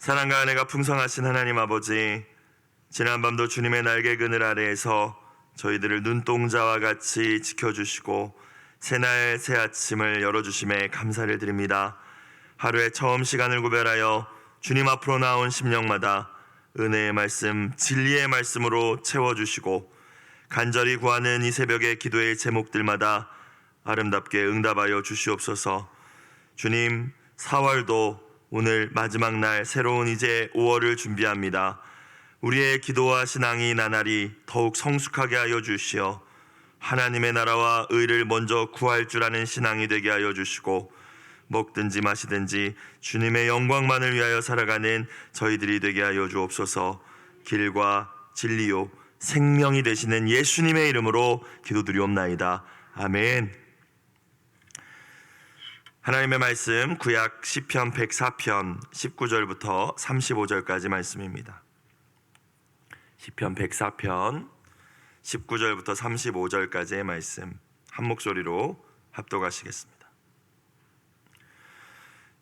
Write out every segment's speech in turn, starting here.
사랑과 은혜가 풍성하신 하나님 아버지, 지난밤도 주님의 날개 그늘 아래에서 저희들을 눈동자와 같이 지켜주시고 새날 새 아침을 열어주심에 감사를 드립니다. 하루의 처음 시간을 구별하여 주님 앞으로 나온 심령마다 은혜의 말씀, 진리의 말씀으로 채워주시고 간절히 구하는 이 새벽의 기도의 제목들마다 아름답게 응답하여 주시옵소서. 주님, 4월도 오늘 마지막 날 새로운 이제 5월을 준비합니다. 우리의 기도와 신앙이 나날이 더욱 성숙하게 하여 주시어 하나님의 나라와 의를 먼저 구할 줄 아는 신앙이 되게 하여 주시고 먹든지 마시든지 주님의 영광만을 위하여 살아가는 저희들이 되게 하여 주옵소서. 길과 진리요 생명이 되시는 예수님의 이름으로 기도드리옵나이다. 아멘. 하나님의 말씀 구약 시편 104편 19절부터 35절까지 말씀입니다. 시편 104편 19절부터 35절까지의 말씀 한 목소리로 합독하시겠습니다.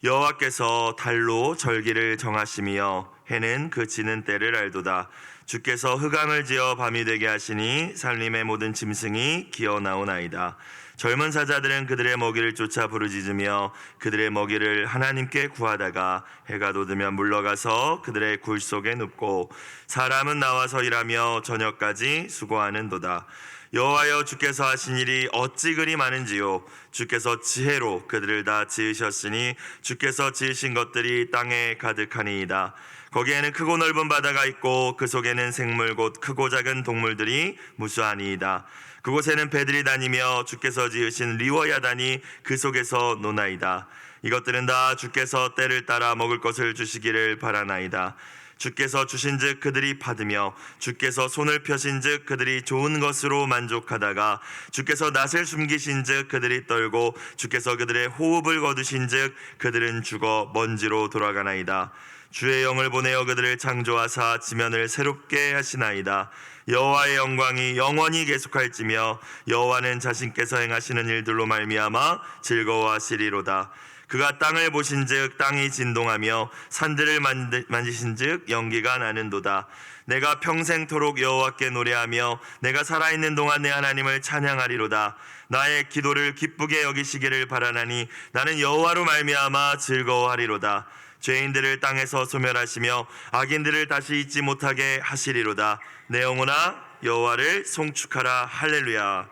여호와께서 달로 절기를 정하시며 해는 그 지는 때를 알도다. 주께서 흑암을 지어 밤이 되게 하시니 산림의 모든 짐승이 기어 나오나이다. 젊은 사자들은 그들의 먹이를 쫓아 부르짖으며 그들의 먹이를 하나님께 구하다가 해가 돋으면 물러가서 그들의 굴 속에 눕고 사람은 나와서 일하며 저녁까지 수고하는도다. 여호와여, 주께서 하신 일이 어찌 그리 많은지요. 주께서 지혜로 그들을 다 지으셨으니 주께서 지으신 것들이 땅에 가득하니이다. 거기에는 크고 넓은 바다가 있고 그 속에는 생물 곧 크고 작은 동물들이 무수하니이다. 그곳에는 배들이 다니며 주께서 지으신 리워야단이 그 속에서 노나이다. 이것들은 다 주께서 때를 따라 먹을 것을 주시기를 바라나이다. 주께서 주신즉 그들이 받으며 주께서 손을 펴신즉 그들이 좋은 것으로 만족하다가 주께서 낯을 숨기신즉 그들이 떨고 주께서 그들의 호흡을 거두신즉 그들은 죽어 먼지로 돌아가나이다. 주의 영을 보내어 그들을 창조하사 지면을 새롭게 하시나이다. 여호와의 영광이 영원히 계속할지며 여호와는 자신께서 행하시는 일들로 말미암아 즐거워하시리로다. 그가 땅을 보신즉 땅이 진동하며 산들을 만지신즉 연기가 나는도다. 내가 평생토록 여호와께 노래하며 내가 살아있는 동안 내 하나님을 찬양하리로다. 나의 기도를 기쁘게 여기시기를 바라나니 나는 여호와로 말미암아 즐거워하리로다. 죄인들을 땅에서 소멸하시며 악인들을 다시 잊지 못하게 하시리로다. 내 영혼아 여호와를 송축하라. 할렐루야.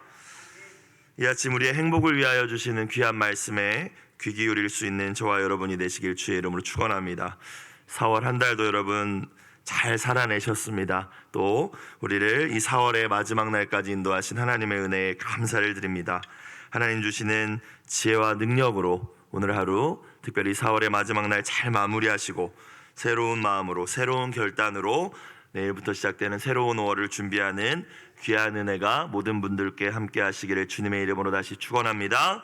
이 아침 우리의 행복을 위하여 주시는 귀한 말씀에 귀 기울일 수 있는 저와 여러분이 되시길 주의 이름으로 축원합니다. 4월 한 달도 여러분 잘 살아내셨습니다. 또 우리를 이 4월의 마지막 날까지 인도하신 하나님의 은혜에 감사를 드립니다. 하나님 주시는 지혜와 능력으로 오늘 하루 특별히 4월의 마지막 날 잘 마무리하시고 새로운 마음으로 새로운 결단으로 내일부터 시작되는 새로운 5월을 준비하는 귀한 은혜가 모든 분들께 함께 하시기를 주님의 이름으로 다시 축원합니다.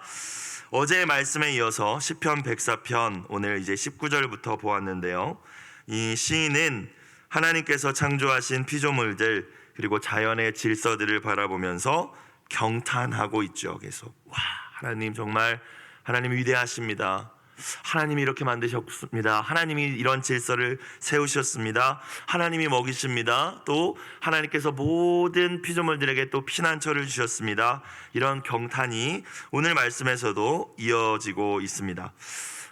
어제의 말씀에 이어서 시편 104편 오늘 이제 19절부터 보았는데요. 이 시인은 하나님께서 창조하신 피조물들 그리고 자연의 질서들을 바라보면서 경탄하고 있죠. 계속 와, 하나님 정말 하나님 위대하십니다. 하나님이 이렇게 만드셨습니다. 하나님이 이런 질서를 세우셨습니다. 하나님이 먹이십니다. 또 하나님께서 모든 피조물들에게 또 피난처를 주셨습니다. 이런 경탄이 오늘 말씀에서도 이어지고 있습니다.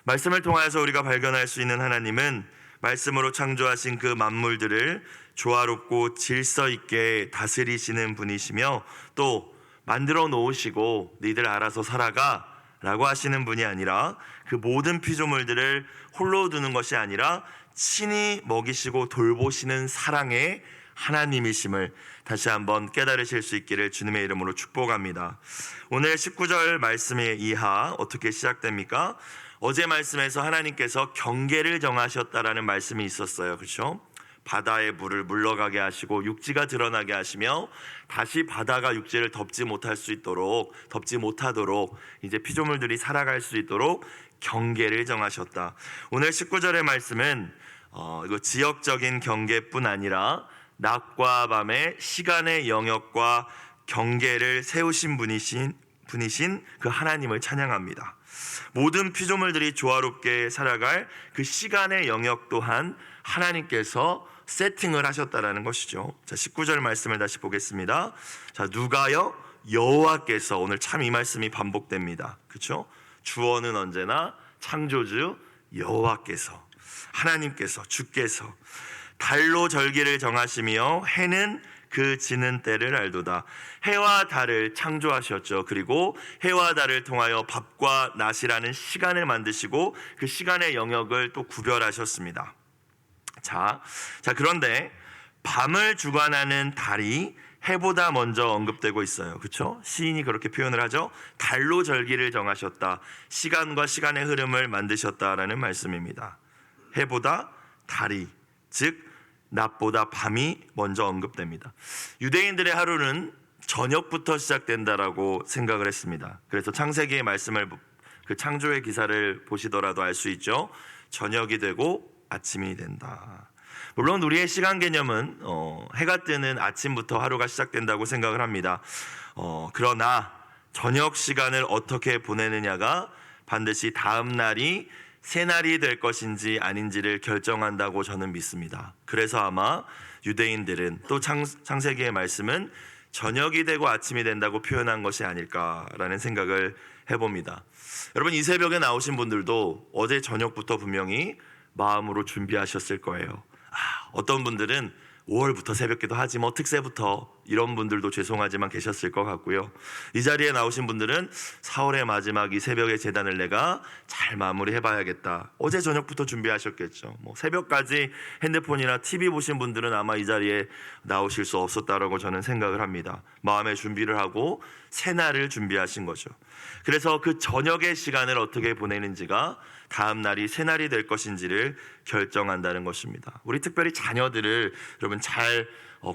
말씀을 통하여서 우리가 발견할 수 있는 하나님은 말씀으로 창조하신 그 만물들을 조화롭고 질서 있게 다스리시는 분이시며 또 만들어 놓으시고 너희들 알아서 살아가 라고 하시는 분이 아니라 그 모든 피조물들을 홀로 두는 것이 아니라 친히 먹이시고 돌보시는 사랑의 하나님이심을 다시 한번 깨달으실 수 있기를 주님의 이름으로 축복합니다. 오늘 19절 말씀의 이하 어떻게 시작됩니까? 어제 말씀에서 하나님께서 경계를 정하셨다라는 말씀이 있었어요. 그렇죠? 바다의 물을 물러가게 하시고 육지가 드러나게 하시며 다시 바다가 육지를 덮지 못하도록 이제 피조물들이 살아갈 수 있도록 경계를 정하셨다. 오늘 19절의 말씀은 이거 지역적인 경계뿐 아니라 낮과 밤의 시간의 영역과 경계를 세우신 분이신 그 하나님을 찬양합니다. 모든 피조물들이 조화롭게 살아갈 그 시간의 영역 또한 하나님께서 세팅을 하셨다라는 것이죠. 자, 19절 말씀을 다시 보겠습니다. 자, 누가요? 여호와께서. 오늘 참 이 말씀이 반복됩니다. 그렇죠? 주어는 언제나 창조주 여호와께서, 하나님께서, 주께서 달로 절기를 정하시며 해는 그 지는 때를 알도다. 해와 달을 창조하셨죠. 그리고 해와 달을 통하여 밤과 낮이라는 시간을 만드시고 그 시간의 영역을 또 구별하셨습니다. 자, 그런데 밤을 주관하는 달이 해보다 먼저 언급되고 있어요. 그렇죠? 시인이 그렇게 표현을 하죠. 달로 절기를 정하셨다. 시간과 시간의 흐름을 만드셨다라는 말씀입니다. 해보다 달이, 즉 낮보다 밤이 먼저 언급됩니다. 유대인들의 하루는 저녁부터 시작된다라고 생각을 했습니다. 그래서 창세기의 말씀을, 그 창조의 기사를 보시더라도 알 수 있죠. 저녁이 되고 아침이 된다. 물론 우리의 시간 개념은 해가 뜨는 아침부터 하루가 시작된다고 생각을 합니다. 그러나 저녁 시간을 어떻게 보내느냐가 반드시 다음 날이 새날이 될 것인지 아닌지를 결정한다고 저는 믿습니다. 그래서 아마 유대인들은 또 창세기의 말씀은 저녁이 되고 아침이 된다고 표현한 것이 아닐까라는 생각을 해봅니다. 여러분, 이 새벽에 나오신 분들도 어제 저녁부터 분명히 마음으로 준비하셨을 거예요. 어떤 분들은 5월부터 새벽기도 하지 뭐 특세부터, 이런 분들도 죄송하지만 계셨을 것 같고요. 이 자리에 나오신 분들은 4월의 마지막 이 새벽의 제단을 내가 잘 마무리해봐야겠다. 어제 저녁부터 준비하셨겠죠. 뭐 새벽까지 핸드폰이나 TV 보신 분들은 아마 이 자리에 나오실 수 없었다라고 저는 생각을 합니다. 마음의 준비를 하고 새날을 준비하신 거죠. 그래서 그 저녁의 시간을 어떻게 보내는지가 다음 날이 새날이 될 것인지를 결정한다는 것입니다. 우리 특별히 자녀들을 여러분 잘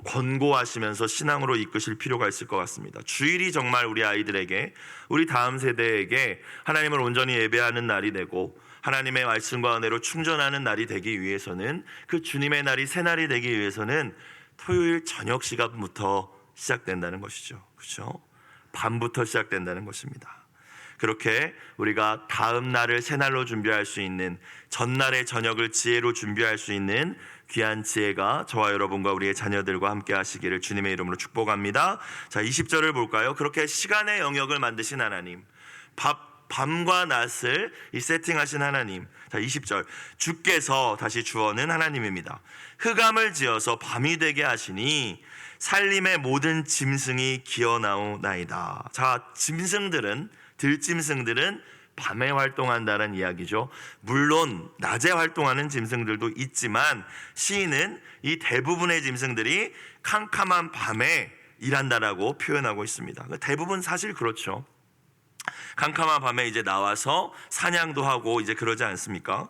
권고하시면서 신앙으로 이끄실 필요가 있을 것 같습니다. 주일이 정말 우리 아이들에게, 우리 다음 세대에게 하나님을 온전히 예배하는 날이 되고 하나님의 말씀과 은혜로 충전하는 날이 되기 위해서는, 그 주님의 날이 새날이 되기 위해서는 토요일 저녁 시간부터 시작된다는 것이죠. 그렇죠? 밤부터 시작된다는 것입니다. 그렇게 우리가 다음 날을 새날로 준비할 수 있는, 전날의 저녁을 지혜로 준비할 수 있는 귀한 지혜가 저와 여러분과 우리의 자녀들과 함께 하시기를 주님의 이름으로 축복합니다. 자, 20절을 볼까요? 그렇게 시간의 영역을 만드신 하나님, 밤과 낮을 이 세팅하신 하나님. 자, 20절, 주께서, 다시 주어는 하나님입니다. 흑암을 지어서 밤이 되게 하시니 살림의 모든 짐승이 기어나오나이다. 자, 들짐승들은 밤에 활동한다는 이야기죠. 물론 낮에 활동하는 짐승들도 있지만 시인은 이 대부분의 짐승들이 캄캄한 밤에 일한다라고 표현하고 있습니다. 대부분 사실 그렇죠. 캄캄한 밤에 이제 나와서 사냥도 하고 이제 그러지 않습니까?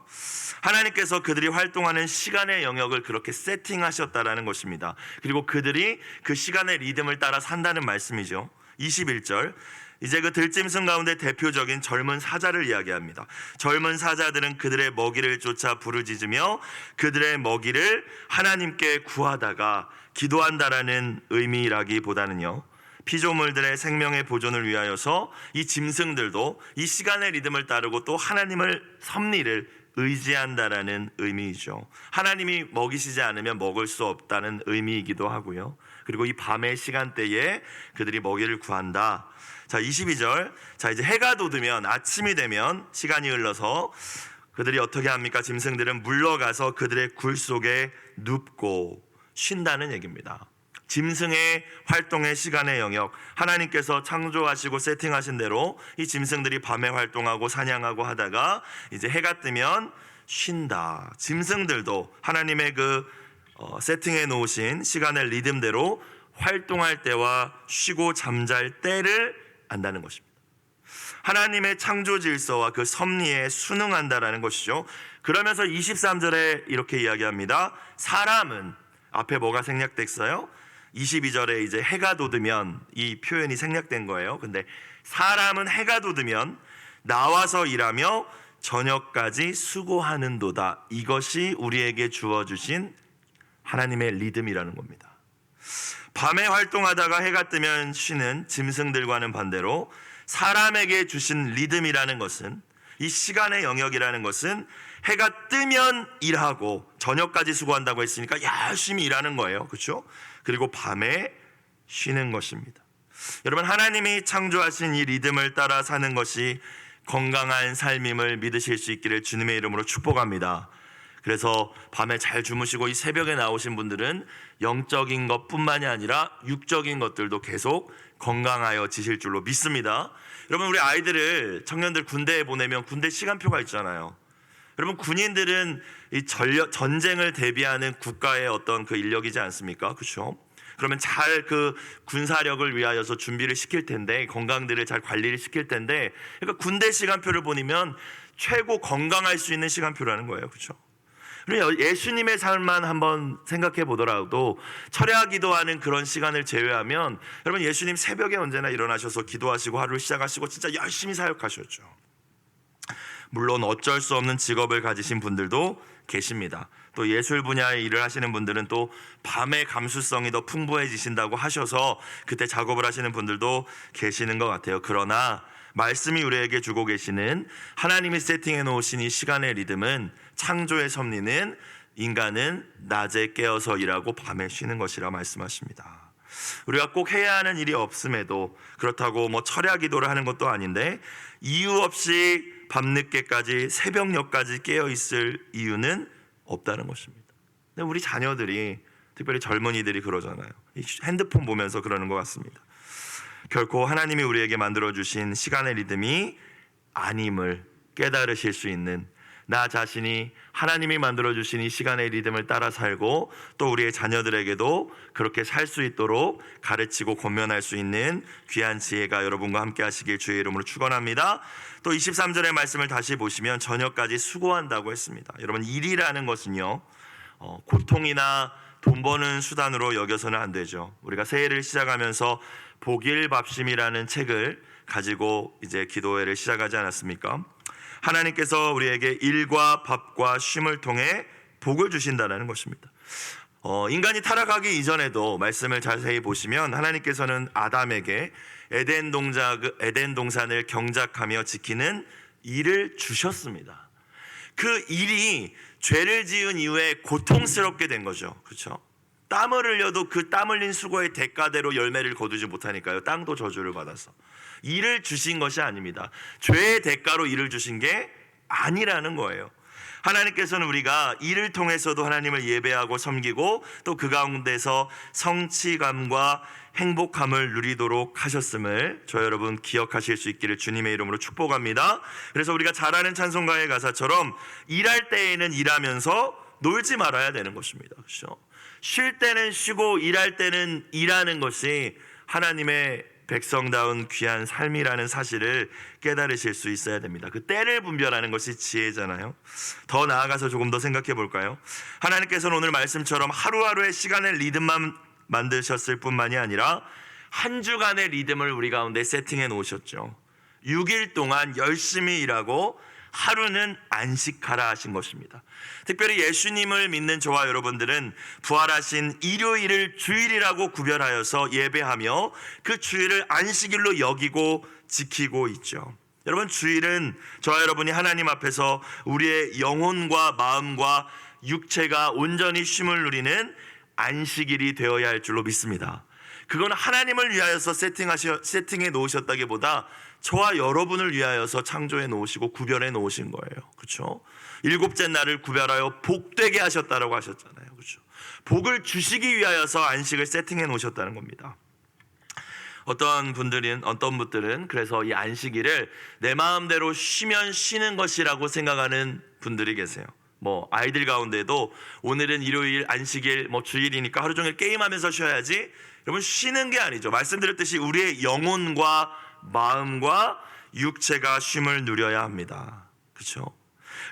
하나님께서 그들이 활동하는 시간의 영역을 그렇게 세팅하셨다라는 것입니다. 그리고 그들이 그 시간의 리듬을 따라 산다는 말씀이죠. 21절, 이제 그 들짐승 가운데 대표적인 젊은 사자를 이야기합니다. 젊은 사자들은 그들의 먹이를 쫓아 부르짖으며 그들의 먹이를 하나님께 구하다가 기도한다라는 의미라기보다는요, 피조물들의 생명의 보존을 위하여서 이 짐승들도 이 시간의 리듬을 따르고 또 하나님을, 섭리를 의지한다라는 의미이죠. 하나님이 먹이시지 않으면 먹을 수 없다는 의미이기도 하고요. 그리고 이 밤의 시간대에 그들이 먹이를 구한다. 자, 22절. 자, 이제 해가 돋으면, 아침이 되면, 시간이 흘러서 그들이 어떻게 합니까? 짐승들은 물러가서 그들의 굴 속에 눕고 쉰다는 얘기입니다. 짐승의 활동의 시간의 영역, 하나님께서 창조하시고 세팅하신 대로 이 짐승들이 밤에 활동하고 사냥하고 하다가 이제 해가 뜨면 쉰다. 짐승들도 하나님의 그 세팅해 놓으신 시간의 리듬대로 활동할 때와 쉬고 잠잘 때를 안다는 것입니다. 하나님의 창조 질서와 그 섭리에 순응한다라는 것이죠. 그러면서 23절에 이렇게 이야기합니다. 사람은, 앞에 뭐가 생략됐어요? 22절에 이제 해가 돋으면, 이 표현이 생략된 거예요. 근데 사람은 해가 돋으면 나와서 일하며 저녁까지 수고하는도다. 이것이 우리에게 주어주신 하나님의 리듬이라는 겁니다. 밤에 활동하다가 해가 뜨면 쉬는 짐승들과는 반대로 사람에게 주신 리듬이라는 것은, 이 시간의 영역이라는 것은 해가 뜨면 일하고 저녁까지 수고한다고 했으니까 열심히 일하는 거예요. 그렇죠? 그리고 밤에 쉬는 것입니다. 여러분, 하나님이 창조하신 이 리듬을 따라 사는 것이 건강한 삶임을 믿으실 수 있기를 주님의 이름으로 축복합니다. 그래서 밤에 잘 주무시고 이 새벽에 나오신 분들은 영적인 것뿐만이 아니라 육적인 것들도 계속 건강하여 지실 줄로 믿습니다. 여러분, 우리 아이들을, 청년들 군대에 보내면 군대 시간표가 있잖아요. 여러분, 군인들은 이 전쟁을 대비하는 국가의 어떤 그 인력이지 않습니까? 그렇죠? 그러면 잘 그 군사력을 위하여서 준비를 시킬 텐데, 건강들을 잘 관리를 시킬 텐데, 그러니까 군대 시간표를 보면 최고 건강할 수 있는 시간표라는 거예요. 그렇죠? 그리고 예수님의 삶만 한번 생각해 보더라도 철야 기도하는 그런 시간을 제외하면, 여러분, 예수님 새벽에 언제나 일어나셔서 기도하시고 하루를 시작하시고 진짜 열심히 사역하셨죠. 물론 어쩔 수 없는 직업을 가지신 분들도 계십니다. 또 예술 분야의 일을 하시는 분들은 또 밤의 감수성이 더 풍부해지신다고 하셔서 그때 작업을 하시는 분들도 계시는 것 같아요. 그러나 말씀이 우리에게 주고 계시는, 하나님이 세팅해 놓으신 이 시간의 리듬은, 창조의 섭리는 인간은 낮에 깨어서 일하고 밤에 쉬는 것이라 말씀하십니다. 우리가 꼭 해야 하는 일이 없음에도, 그렇다고 뭐 철야 기도를 하는 것도 아닌데 이유 없이 밤늦게까지 새벽녘까지 깨어 있을 이유는 없다는 것입니다. 근데 우리 자녀들이, 특별히 젊은이들이 그러잖아요. 핸드폰 보면서 그러는 것 같습니다. 결코 하나님이 우리에게 만들어주신 시간의 리듬이 아님을 깨달으실 수 있는, 나 자신이 하나님이 만들어주신 이 시간의 리듬을 따라 살고 또 우리의 자녀들에게도 그렇게 살 수 있도록 가르치고 권면할 수 있는 귀한 지혜가 여러분과 함께 하시길 주의 이름으로 축원합니다. 또 23절의 말씀을 다시 보시면 저녁까지 수고한다고 했습니다. 여러분, 일이라는 것은요, 고통이나 돈 버는 수단으로 여겨서는 안 되죠. 우리가 새해를 시작하면서 복일밥심이라는 책을 가지고 이제 기도회를 시작하지 않았습니까? 하나님께서 우리에게 일과 밥과 쉼을 통해 복을 주신다는 것입니다. 인간이 타락하기 이전에도 말씀을 자세히 보시면 하나님께서는 아담에게 에덴 동산을 경작하며 지키는 일을 주셨습니다. 그 일이 죄를 지은 이후에 고통스럽게 된 거죠. 그렇죠? 땀을 흘려도 그 땀 흘린 수고의 대가대로 열매를 거두지 못하니까요. 땅도 저주를 받아서. 일을 주신 것이 아닙니다. 죄의 대가로 일을 주신 게 아니라는 거예요. 하나님께서는 우리가 일을 통해서도 하나님을 예배하고 섬기고 또 그 가운데서 성취감과 행복함을 누리도록 하셨음을 저 여러분 기억하실 수 있기를 주님의 이름으로 축복합니다. 그래서 우리가 잘 아는 찬송가의 가사처럼 일할 때에는 일하면서 놀지 말아야 되는 것입니다. 그렇죠? 쉴 때는 쉬고 일할 때는 일하는 것이 하나님의 백성다운 귀한 삶이라는 사실을 깨달으실 수 있어야 됩니다. 그 때를 분별하는 것이 지혜잖아요. 더 나아가서 조금 더 생각해 볼까요? 하나님께서는 오늘 말씀처럼 하루하루의 시간의 리듬만 만드셨을 뿐만이 아니라 한 주간의 리듬을 우리 가운데 세팅해 놓으셨죠. 6일 동안 열심히 일하고 하루는 안식하라 하신 것입니다. 특별히 예수님을 믿는 저와 여러분들은 부활하신 일요일을 주일이라고 구별하여서 예배하며 그 주일을 안식일로 여기고 지키고 있죠. 여러분, 주일은 저와 여러분이 하나님 앞에서 우리의 영혼과 마음과 육체가 온전히 쉼을 누리는 안식일이 되어야 할 줄로 믿습니다. 그건 하나님을 위하여서 세팅해 놓으셨다기보다 저와 여러분을 위하여서 창조해 놓으시고 구별해 놓으신 거예요. 그렇죠? 일곱째 날을 구별하여 복되게 하셨다라고 하셨잖아요. 그렇죠? 복을 주시기 위하여서 안식을 세팅해 놓으셨다는 겁니다. 어떤 분들은 그래서 이 안식일을 내 마음대로 쉬면 쉬는 것이라고 생각하는 분들이 계세요. 뭐 아이들 가운데도 오늘은 일요일 안식일, 뭐 주일이니까 하루 종일 게임하면서 쉬어야지. 여러분, 쉬는 게 아니죠. 말씀드렸듯이 우리의 영혼과 마음과 육체가 쉼을 누려야 합니다. 그렇죠?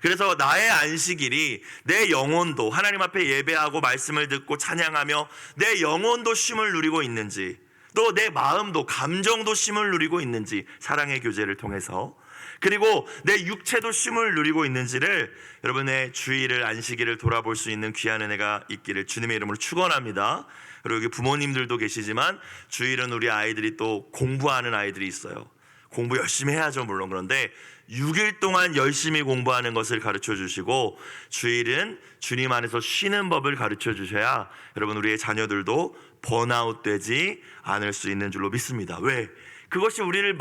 그래서 나의 안식일이 내 영혼도 하나님 앞에 예배하고 말씀을 듣고 찬양하며 내 영혼도 쉼을 누리고 있는지, 또 내 마음도 감정도 쉼을 누리고 있는지, 사랑의 교제를 통해서, 그리고 내 육체도 쉼을 누리고 있는지를 여러분의 주일을, 안식일을 돌아볼 수 있는 귀한 은혜가 있기를 주님의 이름으로 축원합니다. 그리고 여기 부모님들도 계시지만 주일은 우리 아이들이 또 공부하는 아이들이 있어요. 공부 열심히 해야죠, 물론. 그런데 6일 동안 열심히 공부하는 것을 가르쳐 주시고 주일은 주님 안에서 쉬는 법을 가르쳐 주셔야 여러분 우리의 자녀들도 번아웃 되지 않을 수 있는 줄로 믿습니다. 왜? 그것이 우리를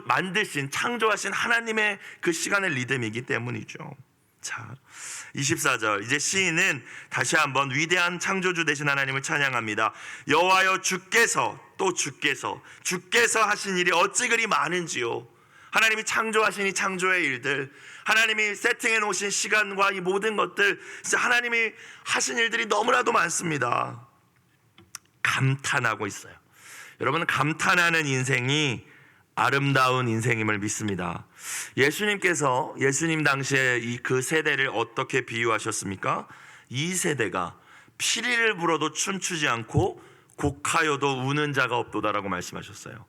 만드신 창조하신 하나님의 그 시간의 리듬이기 때문이죠. 자, 24절 이제 시인은 다시 한번 위대한 창조주 되신 하나님을 찬양합니다. 여호와여 주께서 하신 일이 어찌 그리 많은지요. 하나님이 창조하신 이 창조의 일들, 하나님이 세팅해 놓으신 시간과 이 모든 것들, 진짜 하나님이 하신 일들이 너무나도 많습니다. 감탄하고 있어요. 여러분, 감탄하는 인생이 아름다운 인생임을 믿습니다. 예수님 당시에 그 세대를 어떻게 비유하셨습니까? 이 세대가 피리를 불어도 춤추지 않고 곡하여도 우는 자가 없도다라고 말씀하셨어요.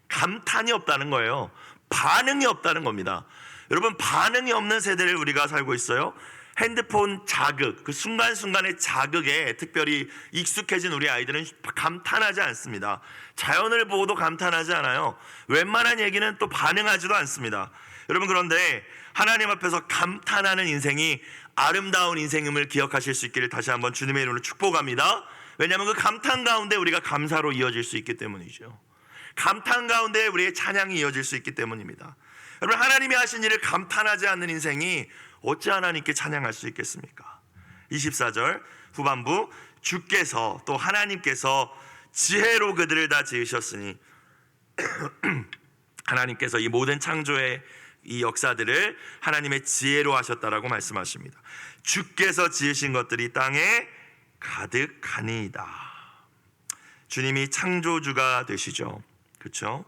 감탄이 없다는 거예요. 반응이 없다는 겁니다. 여러분, 반응이 없는 세대를 우리가 살고 있어요. 핸드폰 자극, 그 순간순간의 자극에 특별히 익숙해진 우리 아이들은 감탄하지 않습니다. 자연을 보고도 감탄하지 않아요. 웬만한 얘기는 또 반응하지도 않습니다. 여러분, 그런데 하나님 앞에서 감탄하는 인생이 아름다운 인생임을 기억하실 수 있기를 다시 한번 주님의 이름으로 축복합니다. 왜냐하면 그 감탄 가운데 우리가 감사로 이어질 수 있기 때문이죠. 감탄 가운데 우리의 찬양이 이어질 수 있기 때문입니다. 여러분, 하나님이 하신 일을 감탄하지 않는 인생이 어찌 하나님께 찬양할 수 있겠습니까? 24절 후반부 주께서 또 하나님께서 지혜로 그들을 다 지으셨으니 하나님께서 이 모든 창조의 이 역사들을 하나님의 지혜로 하셨다라고 말씀하십니다. 주께서 지으신 것들이 땅에 가득하니이다. 주님이 창조주가 되시죠. 그렇죠?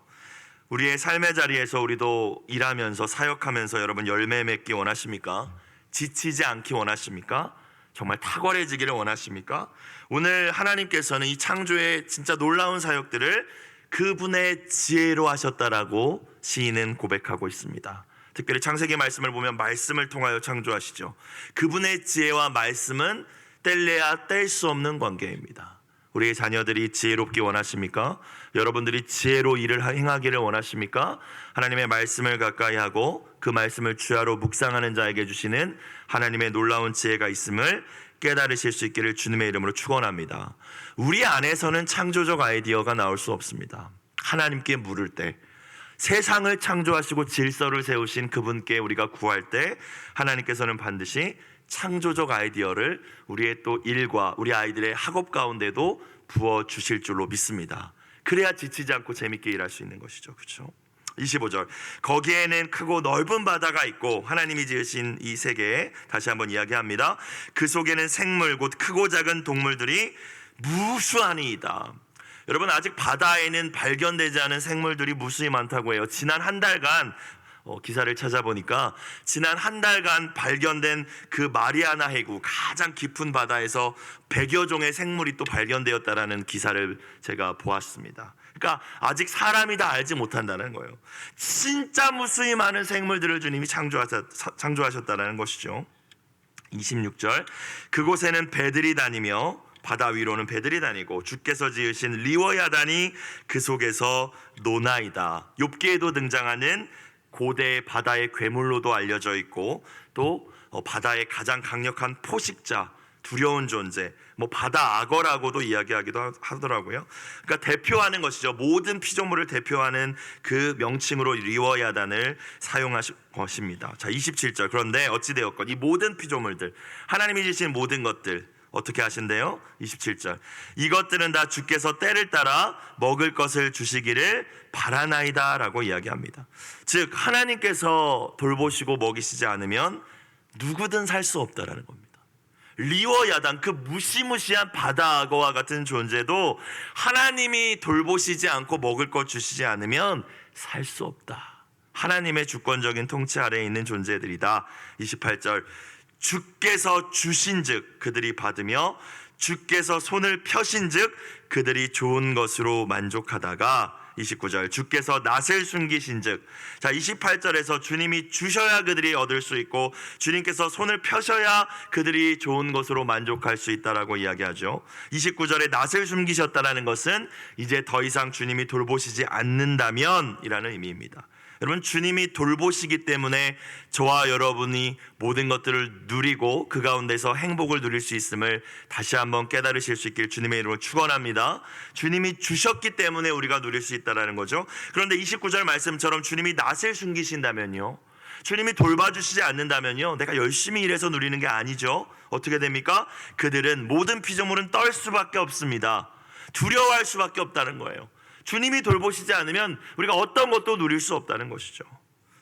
우리의 삶의 자리에서 우리도 일하면서 사역하면서 여러분 열매 맺기 원하십니까? 지치지 않기 원하십니까? 정말 탁월해지기를 원하십니까? 오늘 하나님께서는 이 창조의 진짜 놀라운 사역들을 그분의 지혜로 하셨다라고 시인은 고백하고 있습니다. 특별히 창세기 말씀을 보면 말씀을 통하여 창조하시죠. 그분의 지혜와 말씀은 뗄래야 뗄 수 없는 관계입니다. 우리의 자녀들이 지혜롭기 원하십니까? 여러분들이 지혜로 일을 행하기를 원하십니까? 하나님의 말씀을 가까이 하고 그 말씀을 주야로 묵상하는 자에게 주시는 하나님의 놀라운 지혜가 있음을 깨달으실 수 있기를 주님의 이름으로 축원합니다. 우리 안에서는 창조적 아이디어가 나올 수 없습니다. 하나님께 물을 때, 세상을 창조하시고 질서를 세우신 그분께 우리가 구할 때 하나님께서는 반드시 창조적 아이디어를 우리의 또 일과 우리 아이들의 학업 가운데도 부어주실 줄로 믿습니다. 그래야 지치지 않고 재밌게 일할 수 있는 것이죠. 그렇죠? 25절 거기에는 크고 넓은 바다가 있고 하나님이 지으신 이 세계에 다시 한번 이야기합니다. 그 속에는 생물 곧 크고 작은 동물들이 무수하니이다. 여러분, 아직 바다에는 발견되지 않은 생물들이 무수히 많다고 해요. 지난 한 달간 기사를 찾아보니까 지난 한 달간 발견된 그 마리아나 해구 가장 깊은 바다에서 100여 종의 생물이 또 발견되었다라는 기사를 제가 보았습니다. 그러니까 아직 사람이 다 알지 못한다는 거예요. 진짜 무수히 많은 생물들을 주님이 창조하셨다는 것이죠. 26절 그곳에는 배들이 다니며 바다 위로는 배들이 다니고 주께서 지으신 리워야단이 그 속에서 노나이다. 욥기에도 등장하는 고대 바다의 괴물로도 알려져 있고 또 바다의 가장 강력한 포식자, 두려운 존재, 바다 악어라고도 이야기하기도 하더라고요. 그러니까 대표하는 것이죠. 모든 피조물을 대표하는 그 명칭으로 리워야단을 사용하신 것입니다. 자, 27절 그런데 어찌되었건 이 모든 피조물들, 하나님이 지으신 모든 것들 어떻게 하신대요? 27절 이것들은 다 주께서 때를 따라 먹을 것을 주시기를 바라나이다 라고 이야기합니다. 즉 하나님께서 돌보시고 먹이시지 않으면 누구든 살 수 없다라는 겁니다. 리워야단, 그 무시무시한 바다 악어와 같은 존재도 하나님이 돌보시지 않고 먹을 것 주시지 않으면 살 수 없다. 하나님의 주권적인 통치 아래에 있는 존재들이다. 28절 주께서 주신즉 그들이 받으며 주께서 손을 펴신즉 그들이 좋은 것으로 만족하다가 29절 주께서 낫을 숨기신즉, 자 28절에서 주님이 주셔야 그들이 얻을 수 있고 주님께서 손을 펴셔야 그들이 좋은 것으로 만족할 수 있다라고 이야기하죠. 29절에 낫을 숨기셨다라는 것은 이제 더 이상 주님이 돌보시지 않는다면 이라는 의미입니다. 여러분, 주님이 돌보시기 때문에 저와 여러분이 모든 것들을 누리고 그 가운데서 행복을 누릴 수 있음을 다시 한번 깨달으실 수 있길 주님의 이름으로 축원합니다. 주님이 주셨기 때문에 우리가 누릴 수 있다는 거죠. 그런데 29절 말씀처럼 주님이 낯을 숨기신다면요, 주님이 돌봐주시지 않는다면요, 내가 열심히 일해서 누리는 게 아니죠. 어떻게 됩니까? 그들은 모든 피조물은 떨 수밖에 없습니다. 두려워할 수밖에 없다는 거예요. 주님이 돌보시지 않으면 우리가 어떤 것도 누릴 수 없다는 것이죠.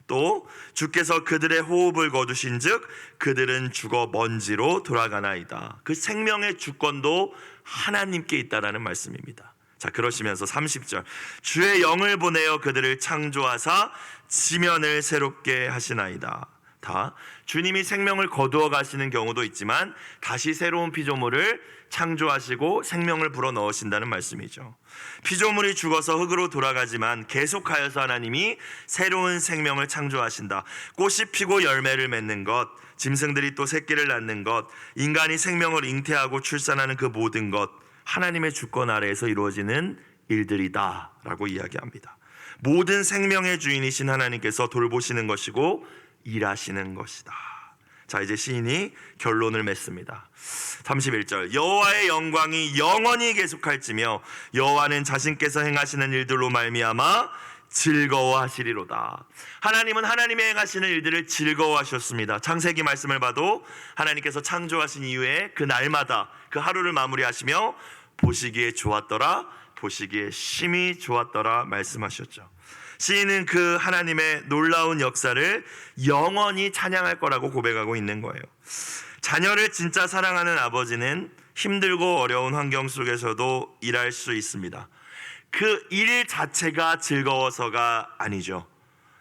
또 주께서 그들의 호흡을 거두신 즉 그들은 죽어 먼지로 돌아가나이다. 그 생명의 주권도 하나님께 있다라는 말씀입니다. 자, 그러시면서 30절, 주의 영을 보내어 그들을 창조하사 지면을 새롭게 하시나이다. 다 주님이 생명을 거두어 가시는 경우도 있지만 다시 새로운 피조물을 창조하시고 생명을 불어 넣으신다는 말씀이죠. 피조물이 죽어서 흙으로 돌아가지만 계속하여서 하나님이 새로운 생명을 창조하신다. 꽃이 피고 열매를 맺는 것, 짐승들이 또 새끼를 낳는 것, 인간이 생명을 잉태하고 출산하는 그 모든 것, 하나님의 주권 아래에서 이루어지는 일들이다 라고 이야기합니다. 모든 생명의 주인이신 하나님께서 돌보시는 것이고 일하시는 것이다. 자, 이제 시인이 결론을 맺습니다. 31절, 여호와의 영광이 영원히 계속할지며 여호와는 자신께서 행하시는 일들로 말미암아 즐거워하시리로다. 하나님은 하나님의 행하시는 일들을 즐거워하셨습니다. 창세기 말씀을 봐도 하나님께서 창조하신 이후에 그 날마다 그 하루를 마무리하시며 보시기에 좋았더라, 보시기에 심히 좋았더라 말씀하셨죠. 시인은 그 하나님의 놀라운 역사를 영원히 찬양할 거라고 고백하고 있는 거예요. 자녀를 진짜 사랑하는 아버지는 힘들고 어려운 환경 속에서도 일할 수 있습니다. 그 일 자체가 즐거워서가 아니죠.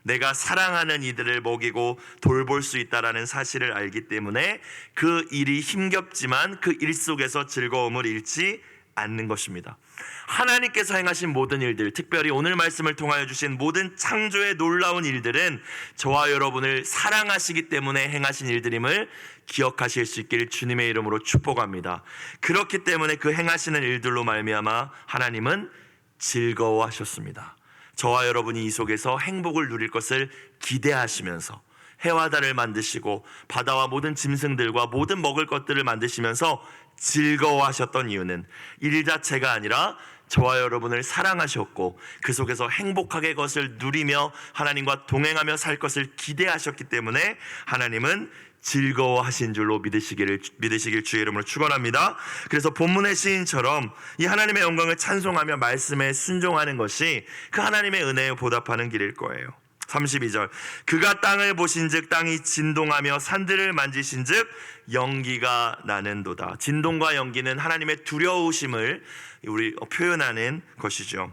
내가 사랑하는 이들을 먹이고 돌볼 수 있다는 사실을 알기 때문에 그 일이 힘겹지만 그 일 속에서 즐거움을 잃지 않는 것입니다. 하나님께서 행하신 모든 일들, 특별히 오늘 말씀을 통하여 주신 모든 창조의 놀라운 일들은 저와 여러분을 사랑하시기 때문에 행하신 일들임을 기억하실 수 있길 주님의 이름으로 축복합니다. 그렇기 때문에 그 행하시는 일들로 말미암아 하나님은 즐거워하셨습니다. 저와 여러분이 이 속에서 행복을 누릴 것을 기대하시면서 해와 달을 만드시고 바다와 모든 짐승들과 모든 먹을 것들을 만드시면서 즐거워하셨던 이유는 일 자체가 아니라 저와 여러분을 사랑하셨고 그 속에서 행복하게 그것을 누리며 하나님과 동행하며 살 것을 기대하셨기 때문에 하나님은 즐거워하신 줄로 믿으시길 주의 이름으로 축원합니다. 그래서 본문의 시인처럼 이 하나님의 영광을 찬송하며 말씀에 순종하는 것이 그 하나님의 은혜에 보답하는 길일 거예요. 32절, 그가 땅을 보신즉 땅이 진동하며 산들을 만지신즉 연기가 나는도다. 진동과 연기는 하나님의 두려우심을 우리 표현하는 것이죠.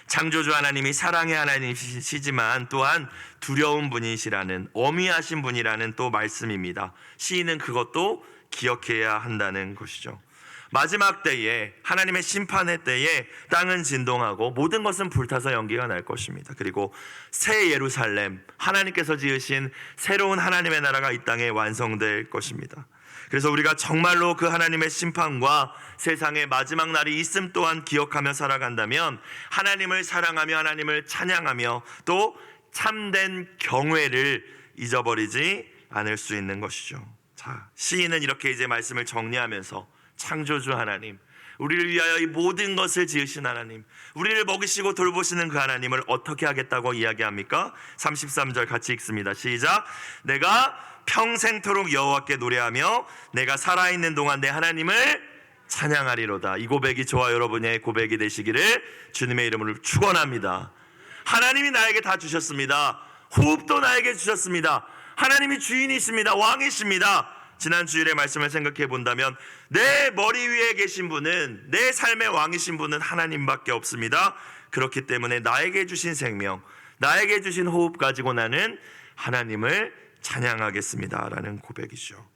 창조주 하나님이 사랑의 하나님이시지만 또한 두려운 분이시라는, 엄위하신 분이라는 또 말씀입니다. 시인은 그것도 기억해야 한다는 것이죠. 마지막 때에, 하나님의 심판의 때에 땅은 진동하고 모든 것은 불타서 연기가 날 것입니다. 그리고 새 예루살렘, 하나님께서 지으신 새로운 하나님의 나라가 이 땅에 완성될 것입니다. 그래서 우리가 정말로 그 하나님의 심판과 세상의 마지막 날이 있음 또한 기억하며 살아간다면 하나님을 사랑하며 하나님을 찬양하며 또 참된 경외를 잊어버리지 않을 수 있는 것이죠. 자, 시인은 이렇게 이제 말씀을 정리하면서 창조주 하나님, 우리를 위하여 이 모든 것을 지으신 하나님, 우리를 먹이시고 돌보시는 그 하나님을 어떻게 하겠다고 이야기합니까? 33절 같이 읽습니다. 시작. 내가 평생토록 여호와께 노래하며 내가 살아있는 동안 내 하나님을 찬양하리로다. 이 고백이 저와 여러분의 고백이 되시기를 주님의 이름으로 축원합니다. 하나님이 나에게 다 주셨습니다. 호흡도 나에게 주셨습니다. 하나님이 주인이십니다. 왕이십니다. 지난 주일의 말씀을 생각해 본다면 내 머리 위에 계신 분은, 내 삶의 왕이신 분은 하나님밖에 없습니다. 그렇기 때문에 나에게 주신 생명, 나에게 주신 호흡 가지고 나는 하나님을 찬양하겠습니다 라는 고백이죠.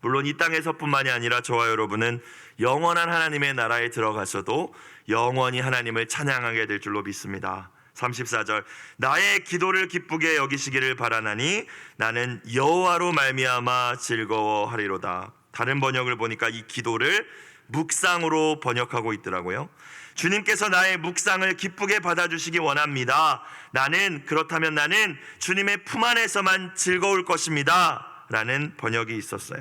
물론 이 땅에서뿐만이 아니라 저와 여러분은 영원한 하나님의 나라에 들어가서도 영원히 하나님을 찬양하게 될 줄로 믿습니다. 34절, 나의 기도를 기쁘게 여기시기를 바라나니 나는 여호와로 말미암아 즐거워하리로다. 다른 번역을 보니까 이 기도를 묵상으로 번역하고 있더라고요. 주님께서 나의 묵상을 기쁘게 받아주시기 원합니다. 그렇다면 나는 주님의 품 안에서만 즐거울 것입니다. 라는 번역이 있었어요.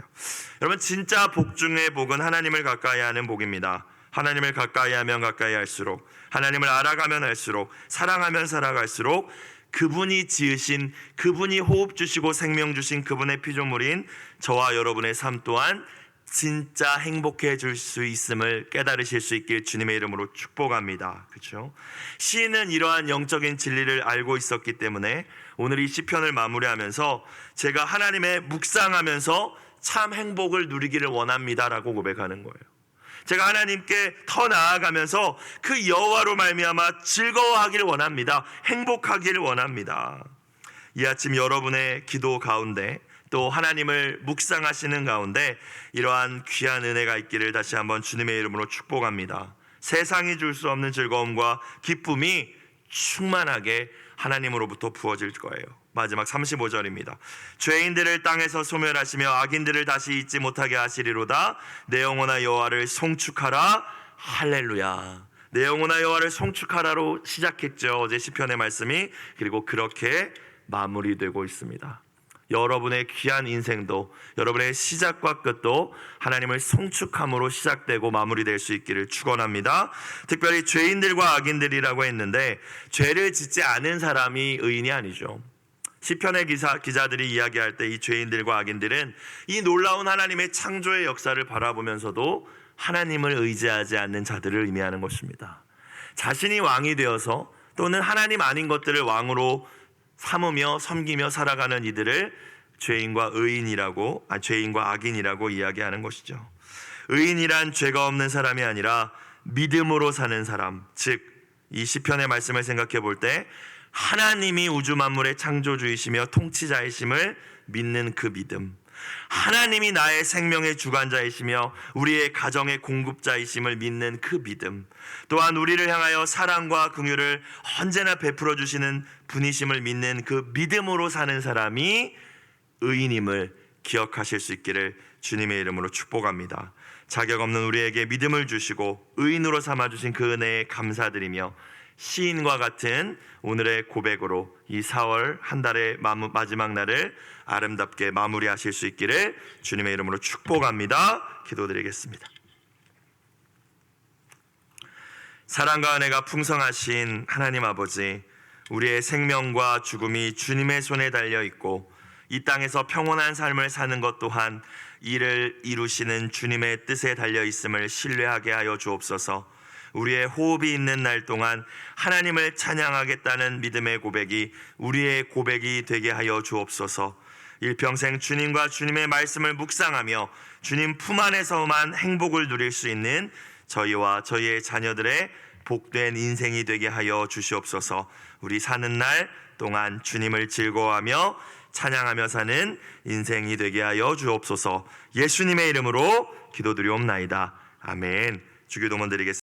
여러분, 진짜 복 중의 복은 하나님을 가까이 하는 복입니다. 하나님을 가까이 하면 가까이 할수록, 하나님을 알아가면 할수록, 사랑하면 살아갈수록 그분이 지으신, 그분이 호흡 주시고 생명 주신 그분의 피조물인 저와 여러분의 삶 또한 진짜 행복해질 수 있음을 깨달으실 수 있길 주님의 이름으로 축복합니다. 그렇죠? 시인은 이러한 영적인 진리를 알고 있었기 때문에 오늘 이 시편을 마무리하면서 제가 하나님의 묵상하면서 참 행복을 누리기를 원합니다라고 고백하는 거예요. 제가 하나님께 더 나아가면서 그 여호와로 말미암아 즐거워하기를 원합니다. 행복하기를 원합니다. 이 아침 여러분의 기도 가운데 또 하나님을 묵상하시는 가운데 이러한 귀한 은혜가 있기를 다시 한번 주님의 이름으로 축복합니다. 세상이 줄 수 없는 즐거움과 기쁨이 충만하게 하나님으로부터 부어질 거예요. 마지막 35절입니다. 죄인들을 땅에서 소멸하시며 악인들을 다시 잊지 못하게 하시리로다. 내 영혼아 여호와를 송축하라. 할렐루야. 내 영혼아 여호와를 송축하라로 시작했죠, 어제 시편의 말씀이. 그리고 그렇게 마무리되고 있습니다. 여러분의 귀한 인생도, 여러분의 시작과 끝도 하나님을 송축함으로 시작되고 마무리될 수 있기를 축원합니다. 특별히 죄인들과 악인들이라고 했는데 죄를 짓지 않은 사람이 의인이 아니죠. 시편의 기자들이 이야기할 때 이 죄인들과 악인들은 이 놀라운 하나님의 창조의 역사를 바라보면서도 하나님을 의지하지 않는 자들을 의미하는 것입니다. 자신이 왕이 되어서 또는 하나님 아닌 것들을 왕으로 삼으며 섬기며 살아가는 이들을 죄인과 악인이라고 이야기하는 것이죠. 의인이란 죄가 없는 사람이 아니라 믿음으로 사는 사람, 즉 이 시편의 말씀을 생각해 볼 때 하나님이 우주 만물의 창조주이시며 통치자이심을 믿는 그 믿음, 하나님이 나의 생명의 주관자이시며 우리의 가정의 공급자이심을 믿는 그 믿음, 또한 우리를 향하여 사랑과 긍휼을 언제나 베풀어 주시는 분이심을 믿는 그 믿음으로 사는 사람이 의인임을 기억하실 수 있기를 주님의 이름으로 축복합니다. 자격 없는 우리에게 믿음을 주시고 의인으로 삼아주신 그 은혜에 감사드리며 시인과 같은 오늘의 고백으로 이 4월 한 달의 마지막 날을 아름답게 마무리하실 수 있기를 주님의 이름으로 축복합니다. 기도드리겠습니다. 사랑과 은혜가 풍성하신 하나님 아버지, 우리의 생명과 죽음이 주님의 손에 달려있고 이 땅에서 평온한 삶을 사는 것 또한 이를 이루시는 주님의 뜻에 달려있음을 신뢰하게 하여 주옵소서. 우리의 호흡이 있는 날 동안 하나님을 찬양하겠다는 믿음의 고백이 우리의 고백이 되게 하여 주옵소서. 일평생 주님과 주님의 말씀을 묵상하며 주님 품 안에서만 행복을 누릴 수 있는 저희와 저희의 자녀들의 복된 인생이 되게 하여 주시옵소서. 우리 사는 날 동안 주님을 즐거워하며 찬양하며 사는 인생이 되게 하여 주옵소서. 예수님의 이름으로 기도드리옵나이다. 아멘. 주기도문 드리겠습니다.